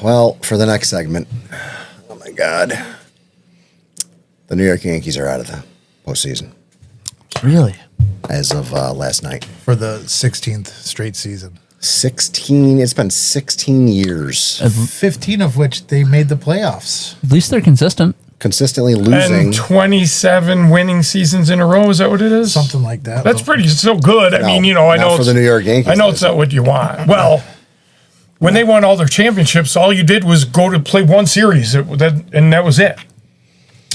Well, for the next segment, oh my God, the New York Yankees are out of the postseason. Really? As of last night. For the 16th straight season. 16, it's been 16 years. 15 of which they made the playoffs. At least they're consistent. Consistently losing. And 27 winning seasons in a row. Is that what it is? Something like that. That's pretty still good. I mean, I know for the New York Yankees. I know it's not what you want. Well, when they won all their championships, all you did was go to play one series, and that was it.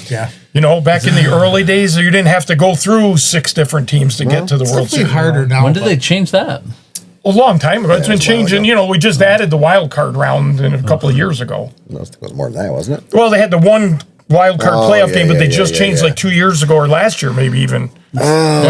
Yeah. Back in the early days, you didn't have to go through 6 different teams to get to the World Series. It's harder now. When did they change that? A long time ago. It's been changing. We just added the wild card round a couple of years ago. No, it was more than that, wasn't it? Well, they had the one wild card playoff game, but they just changed like 2 years ago or last year, maybe even. Might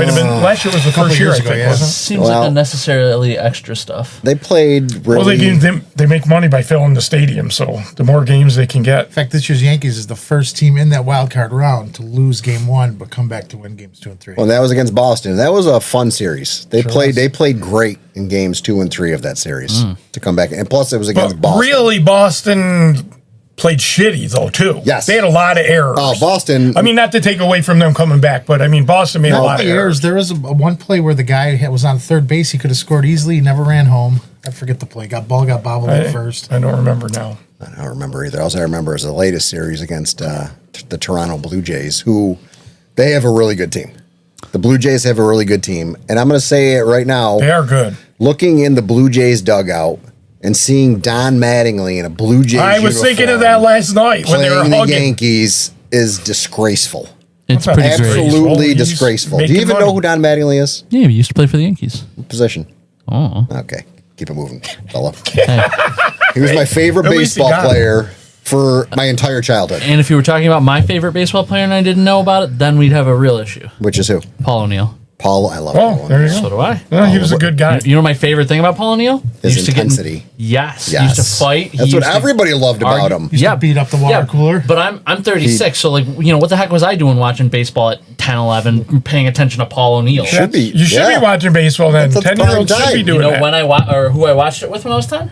have been last year was the first year, I think, wasn't it? Seems like unnecessarily extra stuff. They played really... Well, they make money by filling the stadium, so the more games they can get. In fact, this year's Yankees is the first team in that wild card round to lose game 1, but come back to win games 2 and 3. Well, that was against Boston. That was a fun series. They played great in games 2 and 3 of that series to come back. And plus, it was against Boston. Really, Boston played shitty, though, too. Yes. They had a lot of errors. Oh, Boston. I mean, not to take away from them coming back, but, I mean, Boston made a lot of errors. There was one play where the guy was on third base. He could have scored easily. He never ran home. I forget the play. Ball got bobbled at first. I don't remember now. I don't remember either. All I remember is the latest series against the Toronto Blue Jays, who they have a really good team. The Blue Jays have a really good team. And I'm going to say it right now. They are good. Looking in the Blue Jays dugout and seeing Don Mattingly in a Blue Jays I was thinking of that last night when they were playing hugging. the Yankees is disgraceful. It's pretty great. Absolutely He's disgraceful. Do you making even money. know who Don Mattingly is? Yeah, he used to play for the Yankees. Position. Oh. Okay. Keep it moving, fella. Hey. He was my favorite At least he baseball got it. player for my entire childhood. And if you were talking about my favorite baseball player and I didn't know about it, then we'd have a real issue. Which is who? Paul O'Neill. Paul. I love Oh, Paul. there you So go. do I. Yeah, he was a good guy. You know my favorite thing about Paul O'Neill? He His used to get in- intensity. Yes. He Yes. used to fight. He That's what used to everybody loved about argue. him. Used to beat up the water cooler. But I'm 36, so what the heck was I doing watching baseball at 10, 11, paying attention to Paul O'Neill? Should be. You should Yeah. be watching baseball then. That's a 10-year-olds prime should be time. doing that. When who I watched it with when I was 10?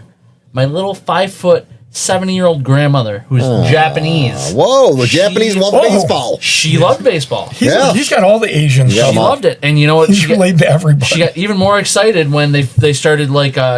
My little 5', 70-year-old grandmother who's Japanese. Whoa, the Japanese love baseball. She loved baseball. He's got all the Asian She stuff. loved it, and you know what? He's related to everybody. She got even more excited when they started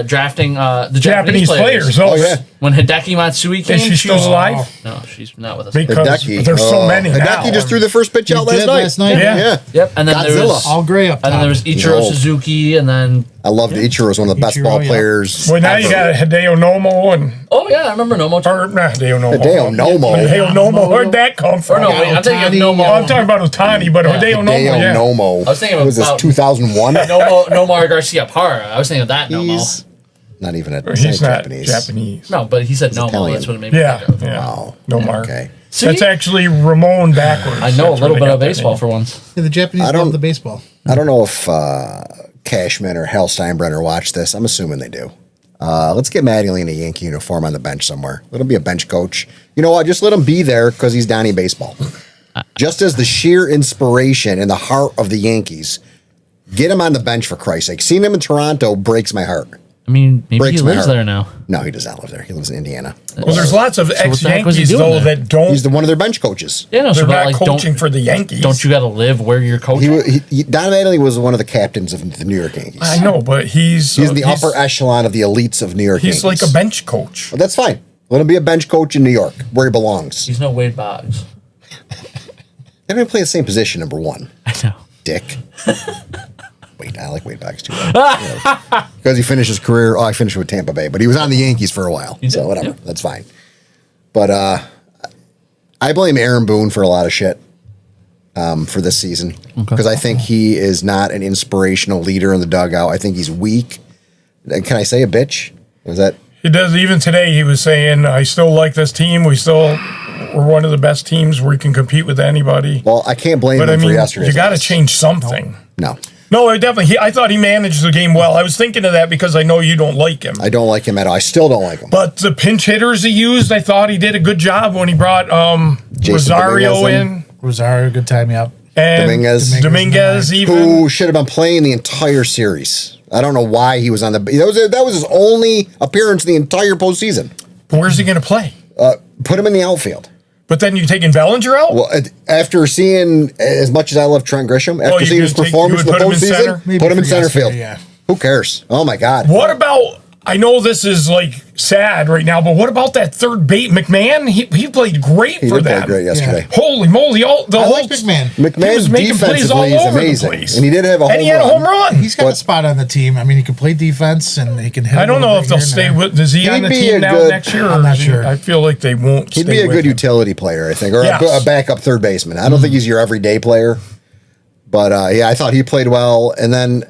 drafting the Japanese players. Oh, yeah. When Hideki Matsui came, Is she still was alive? No, she's not with us. Because Hideki. there's so many now. Hideki just threw the first pitch out did last night. Yeah. Yep, and then there Godzilla. was All gray up top. and then there was Ichiro old. Suzuki, and then I loved Ichiro. Was one of the best Ichiro, ball yeah. players. Well, now you got Hideo Nomo and I remember Nomo. Hideo Nomo. Hideo Nomo. Hideo Nomo. Where'd that come from? No, wait, I'm thinking of Ohtani, Nomo. Oh, I'm talking about Otani, but Hideo Nomo. Hideo Yeah. Nomo. I was thinking What was this, about- 2001? Nomar Garcia Parra. I was thinking of that Nomo. He's not even He's not Japanese. Japanese. No, but he said Nomo. Italian. That's what it made me Yeah. think of. Yeah. Wow. Nomar. Okay. See? That's actually Ramon backwards. I know a That's little where bit they of got that baseball name. for once. Yeah, the Japanese love the baseball. I don't know if Cashman or Hal Steinbrenner watch this. I'm assuming they do. Let's get Mattingly in a Yankee uniform on the bench somewhere. Let him be a bench coach. You know what? Just let him be there because he's Donnie Baseball. Just as the sheer inspiration in the heart of the Yankees, get him on the bench for Christ's sake. Seeing him in Toronto breaks my heart. I mean, maybe Breaks he my lives heart. there now. No, he does not live there. He lives in Indiana. Well, there's lots of what the heck was he ex-Yankees, doing though, there? that don't. He's one of their bench coaches. Yeah, no, They're so not but, coaching for the Yankees. don't you got to live where you're coaching? Don Mattingly was one of the captains of the New York Yankees. I know, but he's He's in the upper echelon of the elites of New York He's Yankees. like a bench coach. Well, that's fine. Let him be a bench coach in New York, where he belongs. He's no Wade Boggs. They're going to play the same position, number one. I know. Dick. Wait, I like Wade Boggs too. Because he finished his career. Oh, I finished with Tampa Bay, but he was on the Yankees for a while. did, So whatever. yeah. That's fine. But I blame Aaron Boone for a lot of shit for this season. Because I think he is not an inspirational leader in the dugout. I think he's weak. And can I say a bitch? Was that... He does. Even today, he was saying, I still like this team. We're one of the best teams where we can compete with anybody. Well, I can't blame But him I mean, for yesterday's you got to loss. change something. No. No, I definitely. I thought he managed the game well. I was thinking of that because I know you don't like him. I don't like him at all. I still don't like him. But the pinch hitters he used, I thought he did a good job when he brought Rosario Dominguez in. Rosario, good time, yep. And Dominguez even. who should have been playing the entire series. I don't know why he was on the... That was his only appearance in the entire postseason. Where's he going to play? Put him in the outfield. But then you're taking Bellinger out? Well, after seeing, as much as I love Trent Grisham, after you seeing his performance in the put him in center? postseason, put him in center yesterday, field. yeah. Who cares? Oh, my God. What about, I know this is like sad right now, but what about that third bait? McMahon? He played great He for did play them. great yesterday. Holy moly. I like McMahon. He was McMahon's making plays all defensively is over amazing. the place. And he did have a home run. And he had a home run. He's got a spot on the team. I mean, he can play defense and he can hit. I don't know if they'll stay with. Is he He'd on the be team a now good- next year? I'm not sure. I feel like they won't. He'd stay be a with good him. utility player, I think, or Yes. a backup third baseman. I don't think he's your everyday player. But, yeah, I thought he played well. And then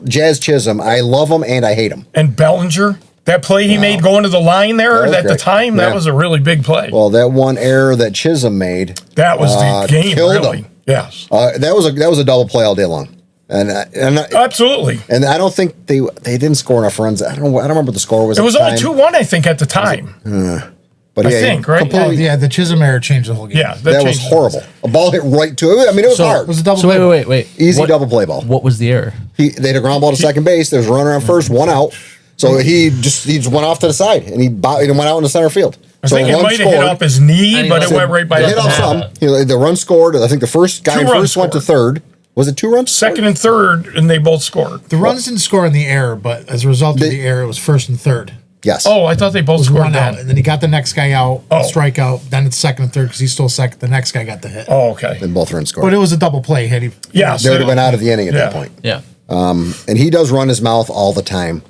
Jazz Chisholm, I love him and I hate him. And Bellinger, that play he made going to the line there That was at the great. time, that Yeah. was a really big play. Well, that one error that Chisholm made, That was the game, killed really. him. Yes, that was a double play all day long. And absolutely. I don't think they didn't score enough runs. I don't remember what the score was. It at was the only time. 2-1, I think, at the time. But I yeah, think, right? Oh, completely- yeah, the Chisholm error changed the whole game. Yeah, that was changed it. horrible. A ball hit right to it. I mean, it was hard. It was a double. So play. wait. Easy What- double play ball. What was the error? They had a ground ball to second base. There was a runner on first, one out. So he just went off to the side and he went out into center field. I So think it one might have hit scored. off his knee, And he but it must went right by It the hit off bat. some. The run scored. I think the first guy 2 in runs first went to scored. third. Was it 2 runs? Second and third, and they both scored. The runs didn't score on the error, but as a result of the error, it was first and third. Yes. Oh, I thought they both Was scored run out, then. and then he got the next guy out, Oh. strikeout. Then it's second and third because he stole second. The next guy got the hit. Oh, okay. And both runs But scored. it was a double play. Had he? Yeah, They would have been out of the inning at Yeah. that point. Yeah. And he does run his mouth all the time.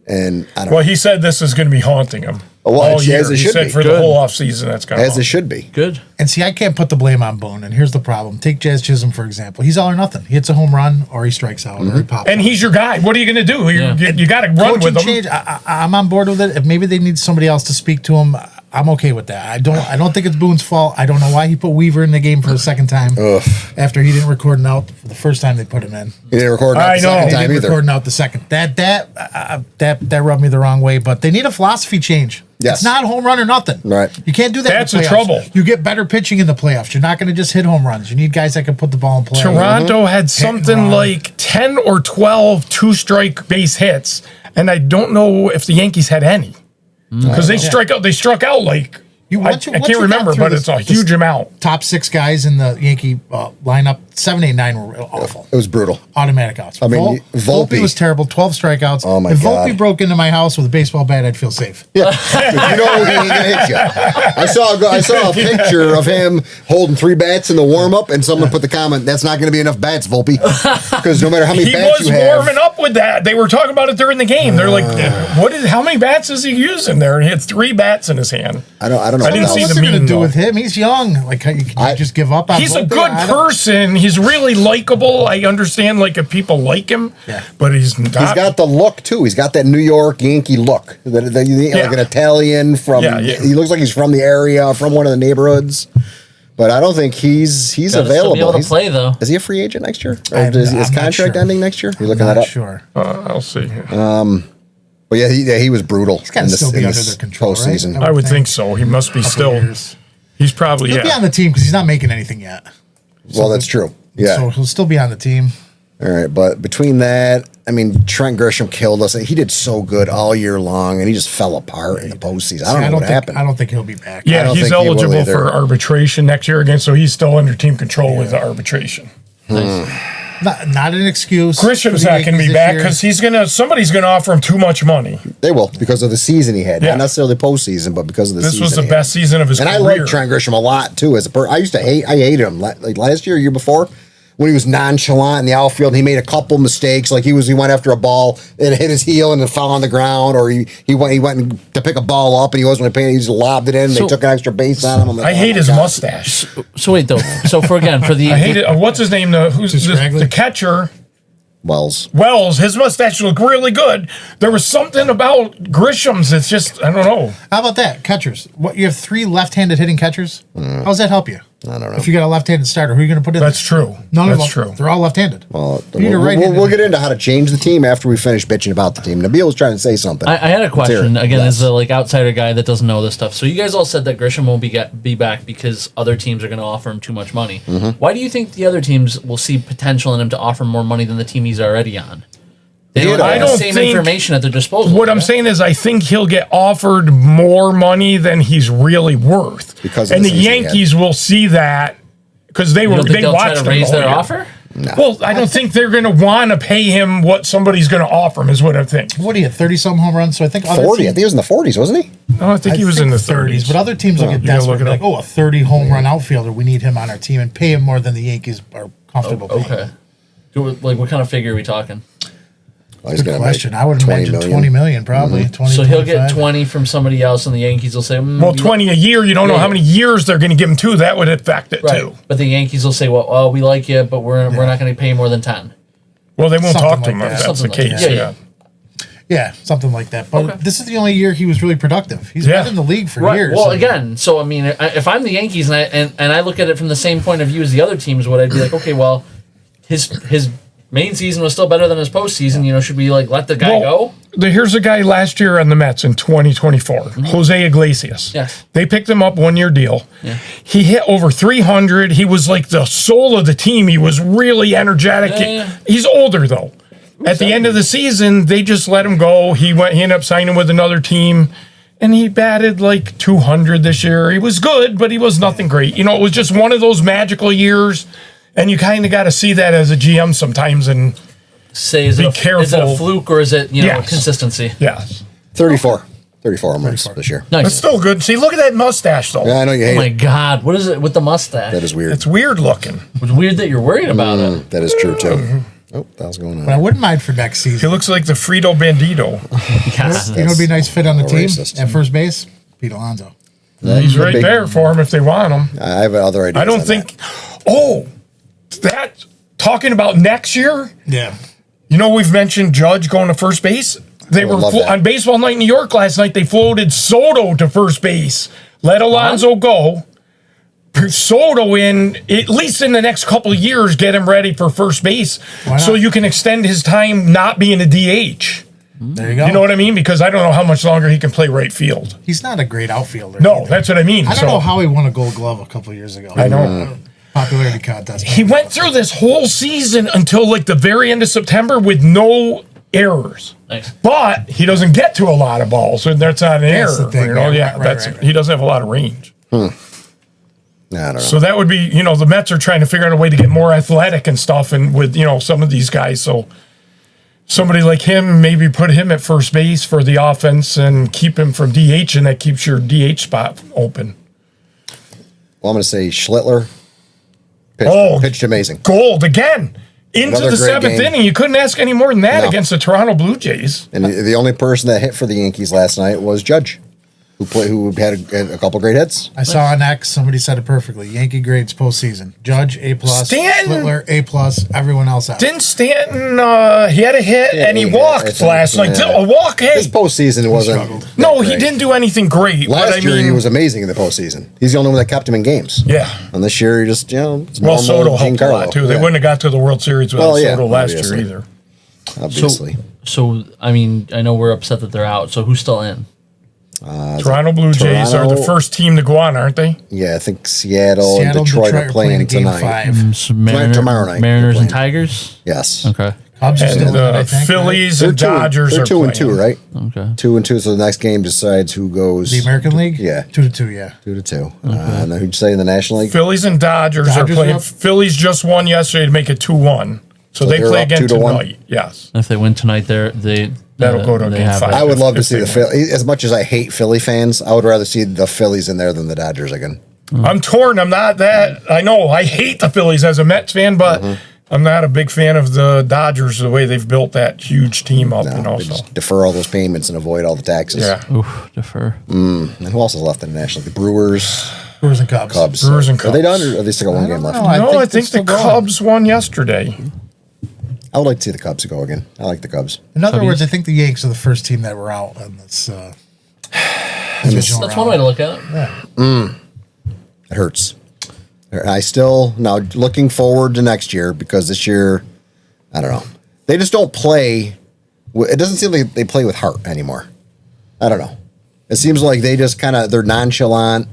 And I don't Well, he said this is going to be haunting him Well, all as year. it He should said be. for the Good. whole offseason that's going to as it should be. Good. And see, I can't put the blame on Boone. And here's the problem: take Jazz Chisholm for example. He's all or nothing. He hits a home run, or he strikes out, or he pops. And he's your guy. What are you going to do? You got to run Coaching with him. change. I'm on board with it. If maybe they need somebody else to speak to him, I'm okay with that. I don't think it's Boone's fault. I don't know why he put Weaver in the game for the second time after he didn't record an out for the first time they put him in. He didn't record I the know. second He time didn't either. record an out the second. That rubbed me the wrong way. But they need a philosophy change. Yes. It's not home run or nothing. Right. You can't do that. That's in the playoffs. trouble. You get better pitching in the playoffs. You're not going to just hit home runs. You need guys that can put the ball in play. Toronto had something run. like 10 or 12 two-strike base hits, and I don't know if the Yankees had any. Because they struck out like I can't remember, but it's a huge amount. Top 6 guys in the Yankee lineup, 7, 8, 9 were awful. It was brutal. Automatic outs. I mean, Volpe was terrible. 12 strikeouts. Oh, my if God. Volpe broke into my house with a baseball bat, I'd feel safe. Yeah, you know he's gonna hit you. I saw a picture of him holding 3 bats in the warm up, and someone put the comment, "That's not going to be enough bats, Volpe," because no matter how many He bats was you have, warming up with that. They were talking about it during the game. They're like, how many bats is he using there? And he had 3 bats in his hand. I don't know. I didn't what see that What's was. it the going to meme, do though. with him? He's young. Like, can you just give up on He's a Volpe? good I don't- person. He's really likable. I understand, like, if people like him, but he's not. He's got the look too. He's got that New York Yankee look, like an Italian from. Yeah, yeah. He looks like he's from the area, from one of the neighborhoods. But I don't think he's Gotta available. Still be able to He's- play though. Is he a free agent next year? Or I'm is his not contract sure. ending next year? You're looking Not that up. sure. I'll see. But yeah, he was brutal. He's gotta still be under their control, right? postseason. I would think so. He must be still. Years. He's probably He'll be on the team because he's not making anything yet. Well, that's true. Yeah. So he'll still be on the team. All right, but between that, I mean, Trent Grisham killed us. He did so good all year long, and he just fell apart in the postseason. I don't know what happened. I don't think he'll be back. I Yeah, don't he's think he will eligible either. for arbitration next year again, so he's still under team control with the arbitration. Not an excuse. Grisham's for the not going to Yankees be this back year. because somebody's going to offer him too much money. They will because of the season he had, Yeah. not necessarily postseason, but because of the This season. was the he best had. season of his And career. I like Trent Grisham a lot too. I hated him like last year, year before. When he was nonchalant in the outfield, and he made a couple mistakes. Like he went after a ball and it hit his heel and it fell on the ground, or he went to pick a ball up and he wasn't paying. He just lobbed it in. So- they took an extra base on him. I'm like, I oh hate my his God. mustache. So wait though. So for the I hate it. What's his name? Who's Just Scraggly? the catcher? Wells. Wells. His mustache looked really good. There was something about Grisham's. It's just I don't know. How about that? Catchers. What, you have 3 left-handed hitting catchers? How does that help you? I don't know. If you got a left-handed starter, who are you going to put in? That's true. None of That's them. true. They're all left-handed. Well, You need a right-handed we'll get into how to change the team after we finish bitching about the team. Nabil was trying to say something. I had a Let's hear question it. again Yes. as a outsider guy that doesn't know this stuff. So you guys all said that Grisham won't be back because other teams are going to offer him too much money. Mm-hmm. Why do you think the other teams will see potential in him to offer more money than the team he's already on? They don't I have the don't same think- information at their disposal. What I'm saying is, I think he'll get offered more money than he's really worth, Because of and the the season he had. Yankees will see that because You don't think they they'll try watched to him raise the their whole year. offer? Well, I don't think they're going to want to pay him what somebody's going to offer him. Is what I think. What do you 30-some home runs? So I think 40. I think he was in the 40s, wasn't he? No, I think he was in the 30s. But other teams will get Yeah, desperate. look it Like, up. a 30 home run outfielder. We need him on our team and pay him more than the Yankees are comfortable paying. Okay. Like, what kind of figure are we talking? Oh, he's Good gonna question. make I would imagine 20 million probably. 20, So he'll get 25. 20 from somebody else, and the Yankees will say, Well, 20 a year. You don't know Yeah. how many years they're going to give him too. That would affect it Right. too. But the Yankees will say, well, we like you, but we're not going to pay more than 10. Well, they won't Something talk to like him that. if that's the Something like case. that. Yeah. Yeah, something like that. But Okay. this is the only year he was really productive. He's Yeah. been in the league for Right. years. Well, again, so I mean, if I'm the Yankees and I look at it from the same point of view as the other teams, would I be like, okay, well, his main season was still better than his postseason. Should we let the guy go? Here's a guy last year on the Mets in 2024, Jose Iglesias. Yes. They picked him up 1 year deal. Yeah. He hit over 300. He was like the soul of the team. He was really energetic. Yeah. He's older though. At the end of the season, they just let him go. He ended up signing with another team, and he batted like 200 this year. He was good, but he was nothing great. It was just one of those magical years, and you kind of got to see that as a GM sometimes. And Say, is Be it a careful. fluke or is it Yes. consistency? yes, 34 home runs this year. Nice. that's still good. See, look at that mustache though. Yeah, I know you Oh hate my it. God, what is it with the mustache? That is weird. It's weird looking. It's weird that you're worried about it. That is true too. Oh, that was going but I on. wouldn't mind for next He season. looks like the Frito Bandito. God. It'd be a nice fit on the a team racist. at first base. Pete Alonso. He's right there for him if they want him. I have other ideas. I don't on think. Oh, that talking about next year. Yeah. We've mentioned Judge going to first base. They were love that. on Baseball Night in New York last night. They floated Soto to first base. Let Alonso go. Put Soto in, at least in the next couple of years, get him ready for first base, Why so not? you can extend his time not being a DH. There you go. You know what I mean? Because I don't know how much longer he can play right field. He's not a great outfielder. No, either. that's what I mean. I don't know how he won a Gold Glove a couple of years ago. I know. Popularity contest. He went through this whole season until like the very end of September with no errors. Nice. But he doesn't get to a lot of balls, and that's not an That's error. the thing, yeah, right. He doesn't have a lot of range. I don't know. So that would be, the Mets are trying to figure out a way to get more athletic and stuff, and with some of these guys. So somebody like him, maybe put him at first base for the offense and keep him from DH, and that keeps your DH spot open. Well, I'm going to say Schlittler pitched amazing. Gold again. Into Another the great seventh game. inning. You couldn't ask any more than that No. against the Toronto Blue Jays. And the only person that hit for the Yankees last night was Judge, who had a couple great hits. I saw on X, somebody said it perfectly. Yankee grades postseason. Judge, A+. Stanton! Littler, A+. Everyone else out. Didn't Stanton, he had a hit and he he walked hit, I last think, night. yeah. A walk, hey. His postseason wasn't. struggled. that No, he great. didn't do anything great. Last but I year mean, he was amazing in the postseason. He's the only one that kept him in games. Yeah. And this year he just, it's Well, normal Soto helped a Giancarlo. lot too. They Yeah, wouldn't have got to the World Series without Well, yeah, Soto last obviously. year either. obviously. So, I mean, I know we're upset that they're out. So who's still in? Toronto Blue Jays are the Toronto- first team to go on, aren't they? Yeah, I think Seattle and Detroit are playing game tonight. 5. So tomorrow night Mariners they're and playing. Tigers? Yes. Okay. Cubs are And still in, I the think, Phillies They're and Dodgers they're are 2 and 2, playing. right? Okay. 2 and 2. So the next game decides who goes. right? The American League? Yeah. 2-2, yeah. 2 to 2. And then who'd you say in the National League? Phillies and Dodgers are Dodgers playing. are up? Phillies just won yesterday to make it 2-1. So they they're play up again 2-1? tonight. Yes. If they win tonight, That'll go to they game have 5. it. I would love to If see they the Phillies. As much as I hate Philly fans, I would rather see the Phillies in there than the Dodgers again. I'm torn. I'm not that. I know I hate the Phillies as a Mets fan, but I'm not a big fan of the Dodgers, the way they've built that huge team up. No, they So just defer all those payments and avoid all the taxes. yeah, Oof, defer. And who else is left in the National League? The Brewers, Brewers and Cubs. Cubs. Brewers and Are they Cubs. done, or are they still got one game left? know. I no, think I they're think the still going. Cubs won yesterday. I would like to see the Cubs go again. I like the Cubs. In other Cubbies. words, I think the Yanks are the first team that were out on this divisional That's round. one way to look at it. It hurts. I still now looking forward to next year because this year, I don't know. They just don't play. It doesn't seem like they play with heart anymore. I don't know. It seems like they just they're nonchalant.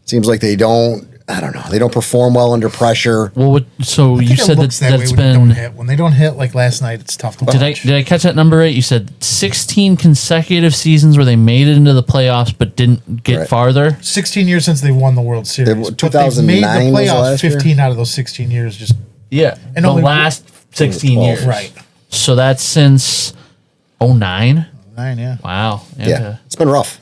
Seems like they don't. I don't know. They don't perform well under pressure. Well, so I you think it said looks that way that's when they don't been. hit. When they don't hit like last night, it's tough to watch. Did I catch that number right? You said 16 consecutive seasons where they made it into the playoffs but didn't get Right. farther. 16 years since they won the World Series. But they've 2009 made was the playoffs last year? 15 out of those 16 years. Just Yeah, And the only- last 16 12. years. right. So that's since 09. 9, yeah. Wow. Yeah, Okay. it's been rough.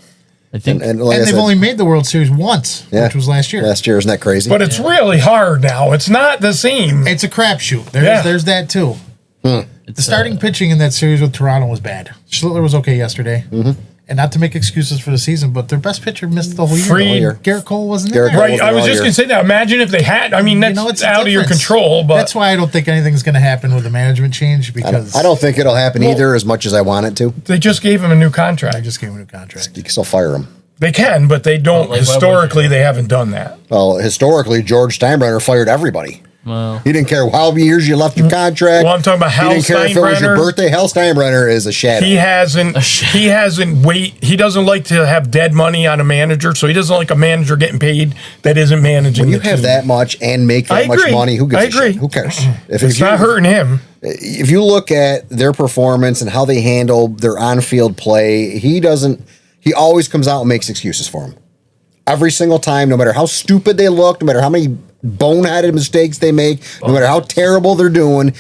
I think. And like And I they've said, only made the World Series once, yeah, which was last year. Last year, isn't that crazy? But it's really hard now. It's not the same. It's a crapshoot. Yeah. There's that too. The starting pitching in that series with Toronto was bad. Schlittler was okay yesterday. And not to make excuses for the season, but their best pitcher missed the whole year. Fried. Garrett Cole wasn't Garrett in there. Cole Right, I was all just year. going to say that. Imagine if they had. I mean, that's it's a out of your difference. control, but That's why I don't think anything's going to happen with the management change because I don't think it'll happen either as much as I want it to. they just gave him a new I contract. just gave him a new contract. You can still fire him. They can, but they don't. Well, like, why would historically, you? they haven't done that. Well, historically, George Steinbrenner fired everybody. Well, He didn't care how many years you left your contract. Well, I'm talking about He Hal didn't care if it was your Steinbrenner. birthday. Hal Steinbrenner is a shadow. He hasn't. He hasn't wait. He doesn't like to have dead money on a manager, so he doesn't like a manager getting paid that isn't managing. when you the have team. that much and make that I much agree. money, who gives I a shit? agree. Who cares? It's not hurting him. If you look at their performance and how they handle their on-field play, he always comes out and makes excuses for him. Every single time, no matter how stupid they look, no matter how many boneheaded mistakes they make, no matter how terrible they're doing,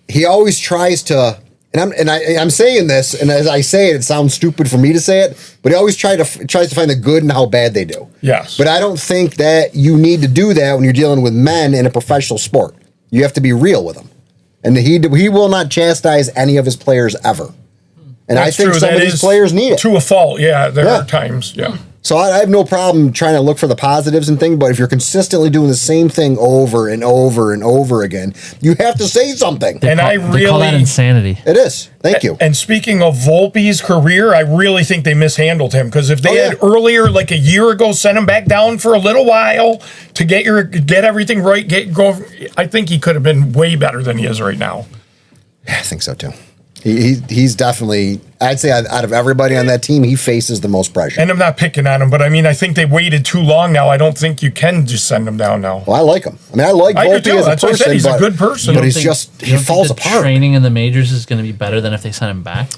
he always tries to. And I'm saying this, and as I say it, it sounds stupid for me to say it, but he always tries to find the good in how bad they do. Yes. But I don't think that you need to do that when you're dealing with men in a professional sport. You have to be real with them, and he will not chastise any of his players ever. And That's I think true. some That of these is players need it. to a fault. Yeah, there Yeah. are times. Yeah. So I have no problem trying to look for the positives and things, but if you're consistently doing the same thing over and over and over again, you have to say something. And I they call that really. insanity. It is. Thank you. And speaking of Volpe's career, I really think they mishandled him because if they Oh, yeah. had earlier, like a year ago, sent him back down for a little while to get everything right, I think he could have been way better than he is right now. I think so too. He's definitely, I'd say out of everybody on that team, he faces the most pressure. And I'm not picking on him, but I mean, I think they waited too long now. I don't think you can just send him down now. Well, I like him. I mean, I like I do Volpe too. as a That's what I person, said. He's a but, good person. but You he's think- just, you he don't think falls the apart. Training in the majors is going to be better than if they sent him back.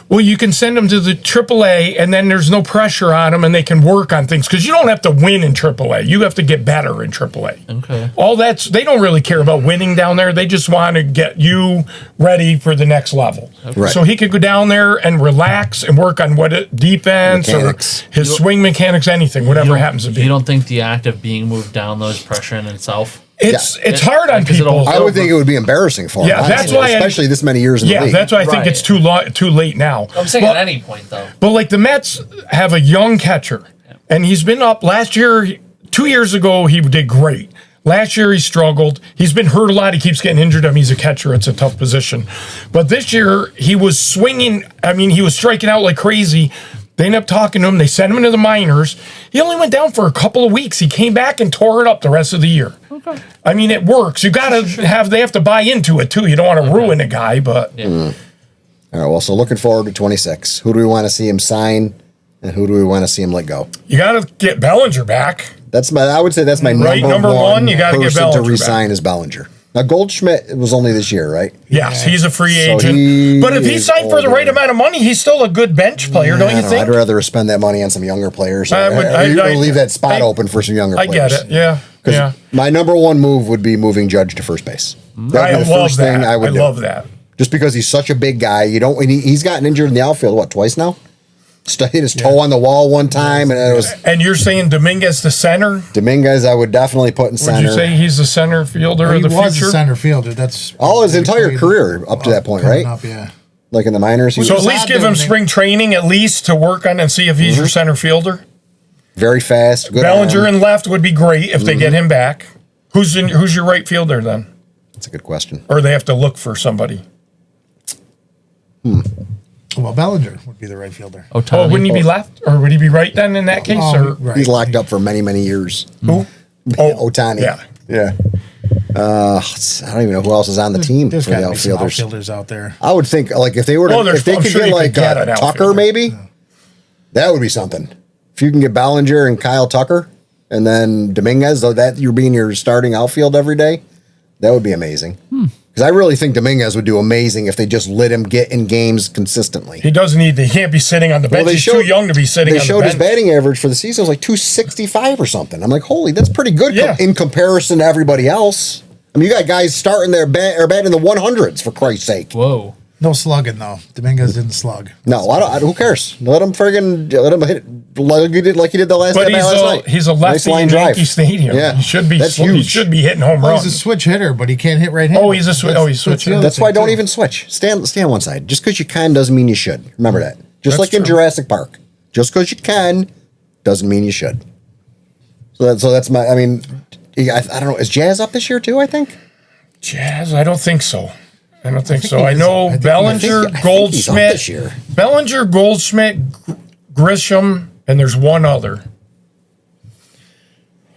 Well, you can send them to the AAA, and then there's no pressure on them, and they can work on things because you don't have to win in AAA. You have to get better in AAA. Okay. They don't really care about winning down there. They just want to get you ready for the next level. Right. So he could go down there and relax and work on defense Mechanics. or his swing mechanics, anything, whatever happens to be. You don't think the act of being moved down though is pressure in itself? It's hard on Because people. I would think it would be embarrassing for him. Yeah, that's honestly, why especially this many years in the Yeah, league. that's why I think Right. it's too late now. I'm saying But- at any point though. But like the Mets have a young catcher, and he's been up last year. 2 years ago, he did great. Last year, he struggled. He's been hurt a lot. He keeps getting injured. I mean, he's a catcher. It's a tough position. But this year, he was swinging. I mean, he was striking out like crazy. They ended up talking to him. They sent him into the minors. He only went down for a couple of weeks. He came back and tore it up the rest of the year. Okay. I mean, it works. You got to they have to buy into it too. You don't want to ruin a guy, but Yeah. All right, well, so looking forward to 26. Who do we want to see him sign, and who do we want to see him let go? you got to get Bellinger back. I would say that's my Right, number number one one, you gotta get person Bellinger to resign is Bellinger. Now, Goldschmidt was only this year, right? Yes, he's a free So agent. he But if he is signed for the right older. amount of money, he's still a good bench player, don't you I don't know, think? I'd rather spend that money on some younger players. I would- Or leave that spot I- open for some younger I players. get it. Yeah. 'Cause Yeah. my number one move would be moving Judge to first base. That I would be the love first that. thing I would do. love that. Just because he's such a big guy, he's gotten injured in the outfield, what, twice now? Hit his toe on the wall one time, and it was And you're saying Dominguez the center? Dominguez. I would definitely put in Would center. you say he's the center fielder He of the was future? a center fielder. That's All his he entire played career up to that point, coming right? Up, yeah. Like in the minors, he So was at least give him spring training at least to work on and see if he's your center fielder. very fast. Good Bellinger arm. in left would be great if they get him back. Who's your right fielder then? That's a good question. Or they have to look for somebody. Well, Bellinger would be the right fielder. Oh, Otani. wouldn't he be left? Or would he be right then in that case? Or Right. He's locked up for many, many years. who? Oh, Otani. yeah. Yeah. I don't even know who else is on the team There's for the got to be some outfielders. outfielders out there. I would think, like, if they were to, Oh, there's- if they I'm could sure get you like could get an Tucker, outfielder. maybe that would be something. If you can get Ballinger and Kyle Tucker, and then Dominguez, though that you're being your starting outfield every day, that would be amazing. Because I really think Dominguez would do amazing if they just let him get in games consistently. He can't be sitting on the bench. He's too young to be sitting on the bench. They showed his batting average for the season was like 265 or something. I'm like, holy, that's pretty good in comparison to everybody else. I mean, you got guys starting their batting in the 100s, for Christ's sake. Whoa. No slugging, though. Dominguez didn't slug. No, who cares? Let him hit it like he did the last But night. he's a lefty in Yankee Stadium. Yeah. He should be. That's huge. He should be hitting home Well, runs. he's a switch hitter, but he can't hit right-handed. Oh, he's a switch. He's switching. That's why don't even switch. Stay on one side. Just because you can doesn't mean you should. Remember that. Just That's like in true. Jurassic Park. Just because you can doesn't mean you should. So that's my. I mean, I don't know. Is Jazz up this year too? I think. Jazz? I don't think so. I think so. he I is know up. I think Bellinger, he's up Goldschmidt, this year. Bellinger, Goldschmidt, Grisham, and there's one other.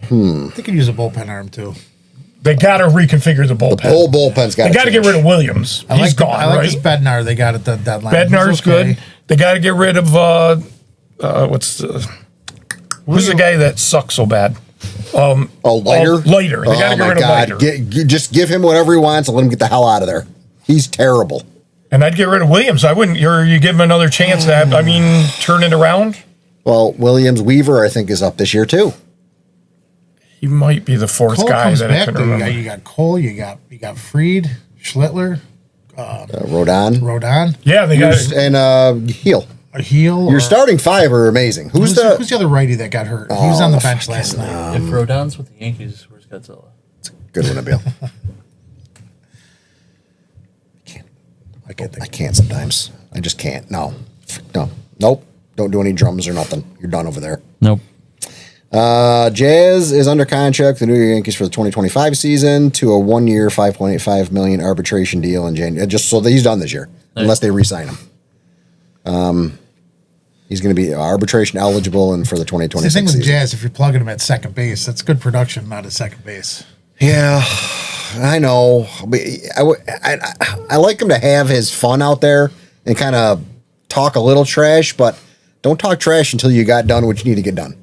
I think he'd use a bullpen arm, too. They got to reconfigure the bullpen. The whole bullpen's got. They got to get rid of Williams. He's gone, I like right? this Bednar they got at the deadline. Bednar's He's okay. good. They got to get rid of who's the guy that sucks so bad? Leiter. Leiter. They got to get rid of Leiter. Just give him whatever he wants and let him get the hell out of there. He's terrible. And I'd get rid of Williams. I wouldn't. You give him another chance to have, turn it around. Well, Williams Weaver, I think, is up this year too. He might be the fourth Cole guy comes that I back, can though. remember. You got Cole, you got Fried, Schlittler, Rodon. Yeah, they got and Heel. a heel. Your starting five are amazing. Who's Who's the other righty that got hurt? He was on the bench last night. If Rodon's with the Yankees, where's Godzilla? good one, Nabil? I can't sometimes. I just can't. No. Nope. Don't do any drums or nothing. You're done over there. Nope. Jazz is under contract with the New York Yankees for the 2025 season to a 1-year, $5.85 million arbitration deal in January. Just so that he's done this year, unless they re-sign him. He's going to be arbitration eligible and for the 2026 The thing with season. Jazz, if you're plugging him at second base, that's good production, not at second base. Yeah, I know. But I like him to have his fun out there and kind of talk a little trash, but don't talk trash until you got done what you need to get done.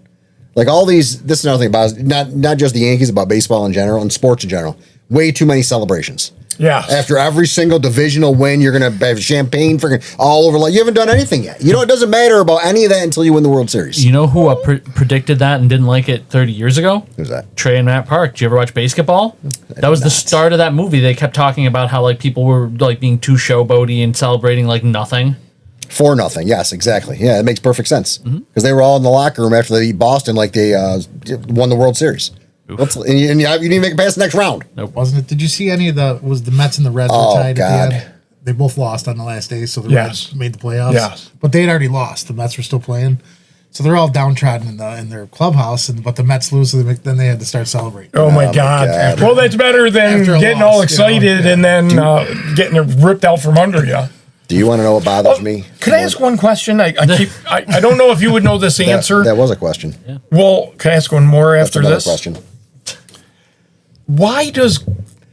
Like all these, this is another thing about not just the Yankees, about baseball in general and sports in general. Way too many celebrations. Yeah. After every single divisional win, you're going to have champagne freaking all over. Like you haven't done anything yet. You know, it doesn't matter about any of that until you win the World Series. You know who predicted that and didn't like it 30 years ago? Who's that? Trey and Matt Park. Did you ever watch Basketball? That was the start of that movie. They kept talking about how like people were like being too showboaty and celebrating like nothing. 4-0. Yes, exactly. Yeah, it makes perfect sense because they were all in the locker room after they beat Boston, like they won the World Series. And you didn't even make it past the next round. Nope. Wasn't it? Did you see any of was the Mets and the Reds were tied at the end? They both lost on the last day, so the Reds made the playoffs. Yes. But they had already lost. The Mets were still playing. So they're all downtrodden in their clubhouse, but the Mets lose, so then they had to start celebrating. Oh my God. Well, that's better than After a getting loss, all excited and then getting it ripped out from under you. Do you want to know what bothers me? Could I ask one question? I don't know if you would know this answer. That was a question. Yeah. Well, can I ask one more That's after another this? question. Why does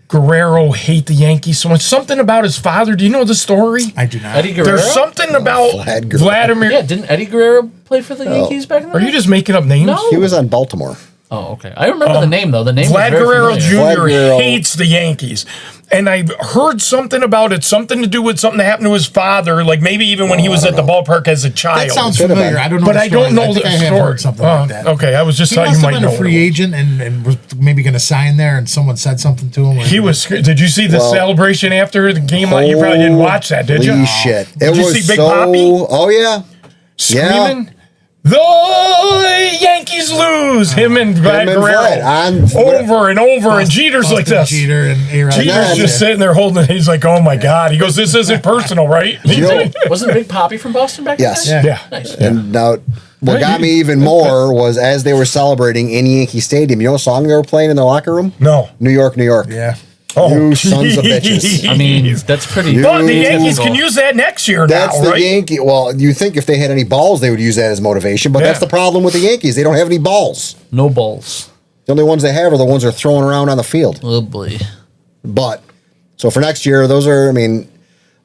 Guerrero hate the Yankees so much? Something about his father. Do you know the story? I do not. Eddie Guerrero? There's something about Vlad Guerrero. Vladimir. Yeah, didn't Eddie Guerrero play for the Yankees back in the Are day? you just making up names? No. He was on Baltimore. Oh, okay. I remember the name, though. The name Vlad was very Guerrero familiar. Jr. Vlad Guerrero. hates the Yankees. And I heard something about it, something to do with something that happened to his father, like maybe even when he was at the ballpark as a child. That sounds Could've familiar. been. I don't know, But the I story. don't know think the I have story. heard something like that. Okay, I was just He thought must you have might been know. a free agent and was maybe going to sign there, and someone said something to him. He was. Did you see the celebration after the game? You probably didn't watch that, did you? Holy shit. Did you was see Big so. Poppy? Oh, yeah. Screaming. The Yankees lose. Him and Vlad and Guerrero Vlad over and over, and Jeter's like this. Jeter and A-Rod. Jeter's just sitting there holding it. He's like, "Oh my God!" He goes, "This isn't personal, right?" You know, Wasn't Big Poppy from Boston back Yes. then? yeah. Nice. and now what got me even more was as they were celebrating in Yankee Stadium, you know what song they were playing in their locker room? No. New York, New York. Yeah. Oh, You sons of bitches. I mean, that's pretty. But the You- Yankees can use that next year That's now, the right? Yankee. Well, you think if they had any balls, they would use that as motivation, but that's Yeah. the problem with the Yankees. They don't have any balls. No balls. The only ones they have are the ones they're throwing around on the field. Oh, boy. But, so for next year, those are, I mean,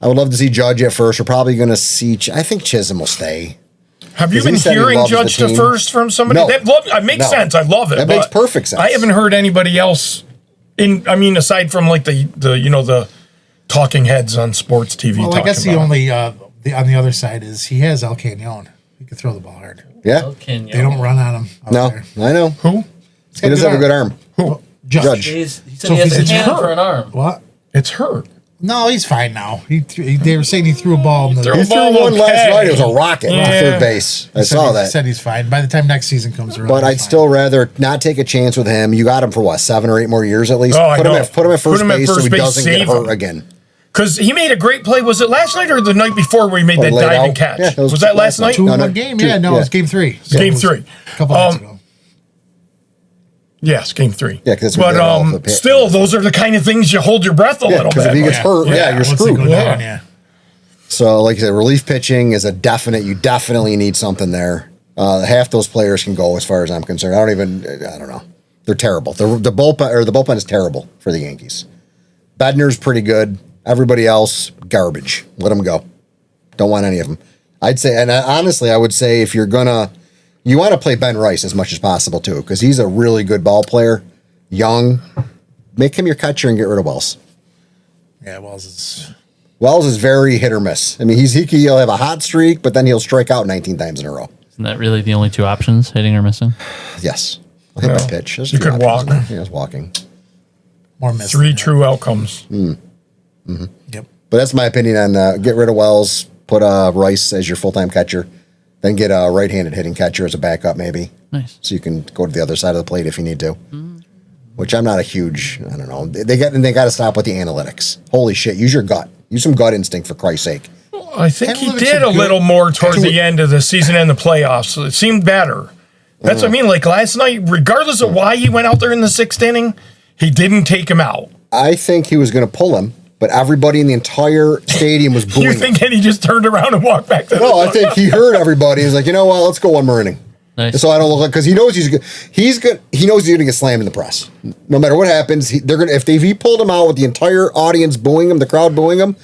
I would love to see Judge at first. We're probably going to see, I think Chisholm will stay. Have you 'Cause he been said he hearing loves the Judge to team. first from somebody? No. That makes No. sense. I love it. That makes but perfect sense. I haven't heard anybody else aside from like the talking heads on sports TV. Well, I guess talking the about only on the other side is he has El Canyon. He can throw the ball hard. Yeah. Can you? They don't run on him. out No, there. I know. Who? He does have a good arm. Who? Judge. He So said he has if a it's hand hurt- for an arm. What? It's hurt. No, he's fine now. They were saying he threw a ball in the. Threw He a threw ball one last okay. night. It was a rocket to Yeah. third base. I saw He that. said he's fine. By the time next season comes around, But he's I'd fine. still rather not take a chance with him. You got him for what, 7 or 8 more years at least? Oh, I put him know. at first Put him at base so first he base, doesn't get save hurt him. again. Because he made a great play. Was it last night or the night before where he made that laid diving out? catch? Yeah, that was was that last last night? Two in No, one no, game. two- Yeah, no, yeah. it was game 3. Game 3. A couple nights ago. Yes, game 3. Yeah, 'cause we did all the pit. still, those are the kind of things you hold your breath a Yeah, little because bit. if he gets hurt, yeah, you're once they screwed. go down, yeah. So, like I said, relief pitching is a definite. You definitely need something there. Half those players can go, as far as I'm concerned. I don't know. They're terrible. The bullpen is terrible for the Yankees. Bednar's pretty good. Everybody else, garbage. Let them go. Don't want any of them. I'd say, and honestly, I would say if you want to play Ben Rice as much as possible too, because he's a really good ball player, young. Make him your catcher and get rid of Wells. Yeah, Wells is very hit or miss. I mean, he'll have a hot streak, but then he'll strike out 19 times in a row. Isn't that really the only 2 options, hitting or missing? Yes. I'll hit my pitch. There's you 2 could options. walk. Yeah, I was walking. more miss. 3 true outcomes. Yep. But that's my opinion on get rid of Wells, put Rice as your full-time catcher, then get a right-handed hitting catcher as a backup maybe. Nice. So you can go to the other side of the plate if you need to. Which I'm not a huge, I don't know. They got to stop with the analytics. Holy shit, use your gut. Use some gut instinct for Christ's sake. I think he Analytics did are a good. little more towards the end of the season and the playoffs. So it seemed better. That's what I mean. Like last night, regardless of why he went out there in the 6th inning, he didn't take him out. I think he was going to pull him, but everybody in the entire stadium was booing You him. thinking he just turned around and walked back to the No, I think he heard everybody. He's like, you know what? Let's go one more inning. Nice. So I don't look like, because he knows he's good. He knows he's going to get slammed in the press. No matter what happens, they're going to. If he pulled him out with the entire audience booing him, the crowd booing him,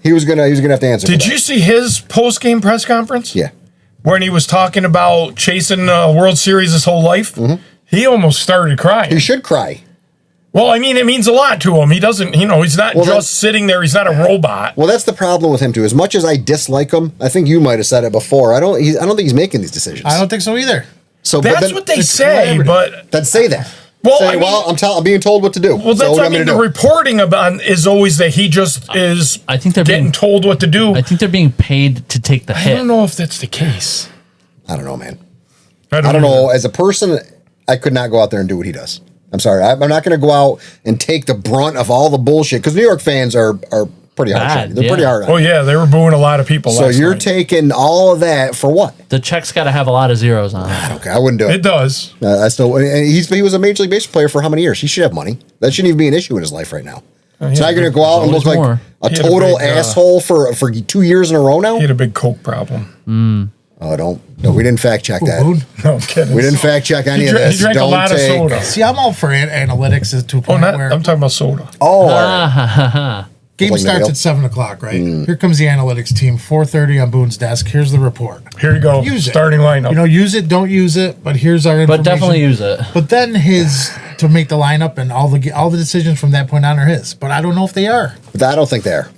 he was gonna have to answer. Did for that. you see his post game press conference? Yeah. When he was talking about chasing a World Series his whole life, he almost started crying. He should cry. Well, I mean, it means a lot to him. He doesn't, he's not Well, just sitting there. He's not a robot. Well, that's the problem with him too. As much as I dislike him, I think you might have said it before. I don't think he's making these decisions. I don't think so either. So but That's then, what they it's say, collaborative. but then say that. Well, say, I mean- I'm being told what to do. well, so that's what what I I'm mean. gonna The do. reporting about is always that he just is. I think they're getting being told what to do. I think they're being paid to take the I hit. don't know if that's the case. I don't know, man. I I don't know. As a person, I could not go out there and do what he does. I'm sorry. I'm not going to go out and take the brunt of all the bullshit because New York fans are pretty hard. Bad, They're pretty yeah. hard. On Oh him. yeah, they were booing a lot of people. So last you're night. taking all of that for what? The check's got to have a lot of zeros on it. Okay, I wouldn't do It it. does. I still. And he was a Major League Baseball player for how many years? He should have money. That shouldn't even be an issue in his life right now. So now you're going to go out and look always like more. a He had a total big, asshole for 2 years in a row now. He had a big coke problem. Oh, don't. No, we didn't fact check that. Boone. No, I'm kidding. We didn't fact check any He of drank, this. he drank a Don't lot take. of soda. See, I'm all for analytics to a Oh, point not, where I'm talking about soda. Oh, all right. Ah, ha, ha, ha. game Like starts Nail. at 7:00, right? Here comes the analytics team. 4:30 on Boone's desk. Here's the report. Here you go. Use it. Starting lineup. Use it, don't use it. But here's our information. But definitely use it. But then his to make the lineup and all the decisions from that point on are his. But I don't know if they are. But I don't think they are.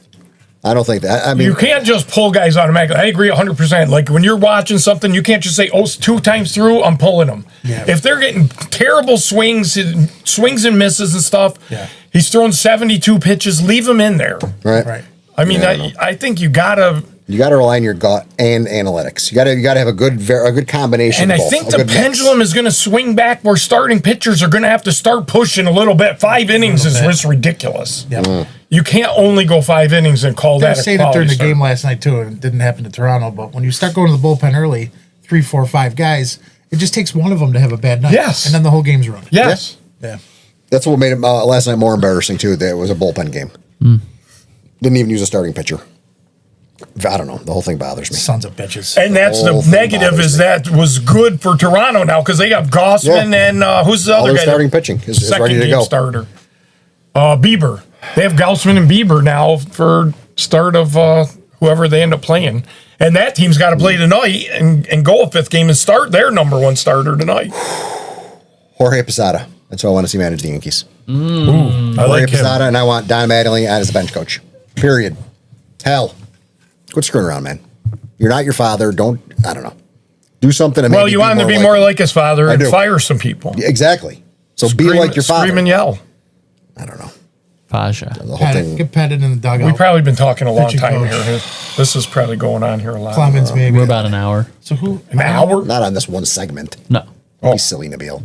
I don't think that. I mean, You can't just pull guys automatically. I agree 100%. Like when you're watching something, you can't just say, "Oh, 2 times through, I'm pulling them." Yeah. If they're getting terrible swings and misses and stuff, Yeah. he's throwing 72 pitches. Leave him in there. right? Right. I mean, I think you gotta. You got to rely on your gut and analytics. You got to have a good combination. And of I both, think a the good mix. pendulum is going to swing back where starting pitchers are going to have to start pushing a little bit. 5 innings is just ridiculous. Yep. You can't only go 5 innings and call They were that a saying it during quality the start. game last night too, and it didn't happen to Toronto. But when you start going to the bullpen early, 3, 4, 5 guys, it just takes one of them to have a bad night. Yes. And then the whole game's ruined. Yes. Yeah. That's what made it last night more embarrassing too. That it was a bullpen game. Didn't even use a starting pitcher. I don't know. The whole thing bothers me. Sons of bitches. And that's whole the thing negative bothers is me. that was good for Toronto now because they got Gossman Yeah. and who's the All other their guy? starting pitching is second ready to game go. starter. Bieber. They have Gaussman and Bieber now for start of whoever they end up playing. And that team's got to play tonight and go a fifth game and start their number one starter tonight. Jorge Posada. That's who I want to see manage the Yankees. I Jorge like him. Posada, and I want Don Mattingly as a bench coach. Period. Hell, quit screwing around, man. You're not your father. I don't know. Do something to make Well, you want him to be more like his father and do. fire some people. Exactly. So be like your father. Scream and yell. I don't know. Faja. The whole thing. Get petted in the dugout. We've probably been talking a long Pitching time coach. here. This is probably going on here a lot. Clemens, maybe. We're about an hour. So who? An hour? Not on this one segment. No. Don't be silly, Nabil.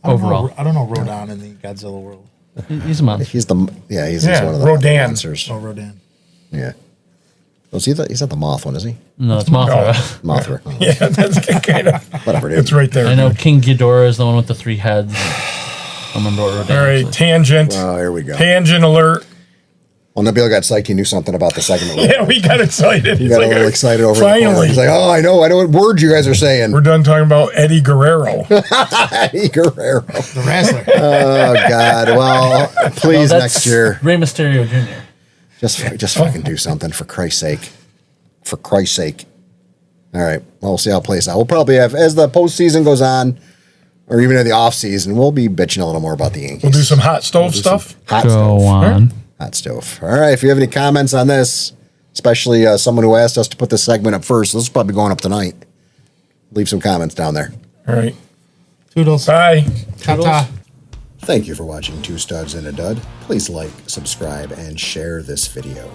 Overall. I don't know Rodon in the Godzilla world. He's a month. He's one of the Rodan. monsters. Oh, Rodan. Yeah. Was he he's not the moth one, is he? No, it's Mothra. Mothra. Yeah, that's kind of. Whatever, dude. It's right there. I know King Ghidorah is the one with the 3 heads. I don't remember what Rodan All right, was. tangent. Oh, here we go. Tangent alert. Well, Nabil got psyched. He knew something about the segment. Yeah, we got excited. He got a little excited over Finally. He's like, oh, I know what words you guys are saying. We're done talking about Eddie Guerrero. Eddie Guerrero. The wrestler. Oh, God. Well, please, next year, Rey Mysterio Jr. just fucking do something, for Christ's sake. For Christ's sake. All right. Well, we'll see how it plays out. We'll probably have, as the postseason goes on, or even in the off season, we'll be bitching a little more about the Yankees. We'll do some hot stove stuff. Hot Go stove. on. Hot stove. All right. If you have any comments on this, especially someone who asked us to put this segment up first, this is probably going up tonight. Leave some comments down there. All right. Toodles. Bye. Ta-ta. Thank you for watching Two Studs and a Dud. Please like, subscribe, and share this video.